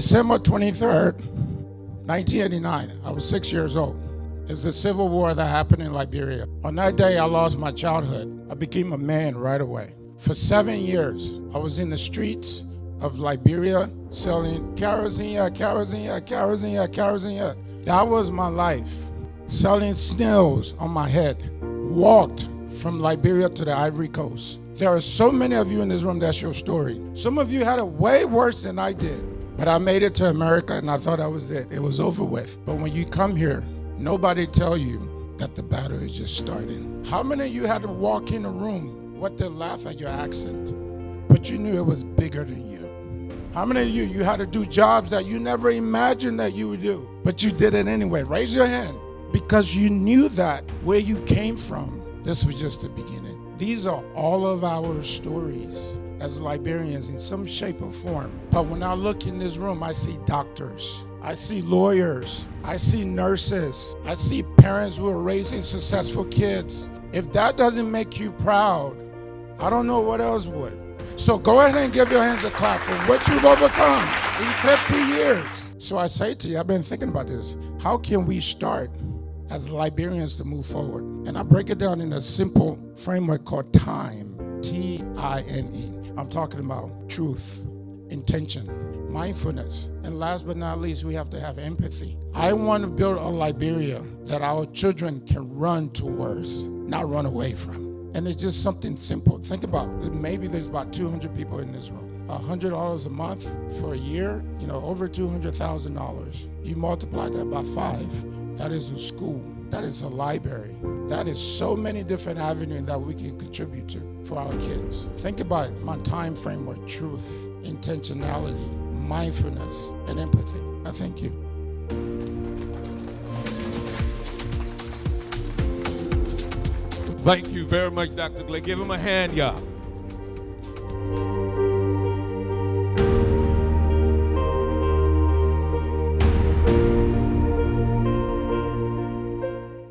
December 23rd, 1989, I was 6 years old. It's the civil war that happened in Liberia. On that day, I lost my childhood. I became a man right away. For 7 years, I was in the streets of Liberia selling kerosene. That was my life. Selling snails on my head. Walked from Liberia to the Ivory Coast. There are so many of you in this room, that's your story. Some of you had it way worse than I did. But I made it to America and I thought that was it. It was over with. But when you come here, nobody tell you that the battle is just starting. How many of you had to walk in a room, what they laugh at your accent, but you knew it was bigger than you? How many of you had to do jobs that you never imagined that you would do, but you did it anyway? Raise your hand. Because you knew that where you came from, this was just the beginning. These are all of our stories as Liberians in some shape or form. But when I look in this room, I see doctors, I see lawyers, I see nurses, I see parents who are raising successful kids. If that doesn't make you proud, I don't know what else would. So go ahead and give your hands a clap for what you've overcome in 50 years. So I say to you, I've been thinking about this. How can we start as Liberians to move forward? And I break it down in a simple framework called TIME, T-I-M-E. I'm talking about truth, intention, mindfulness, and last but not least, we have to have empathy. I want to build a Liberia that our children can run towards, not run away from. And it's just something simple. Think about it. Maybe there's about 200 people in this room. $100 a month for a year, over $200,000. You multiply that by 5, that is a school. That is a library. That is so many different avenues that we can contribute to for our kids. Think about my time framework: truth, intentionality, mindfulness, and empathy. I thank you. Thank you very much, Dr. Glay. Give him a hand, y'all.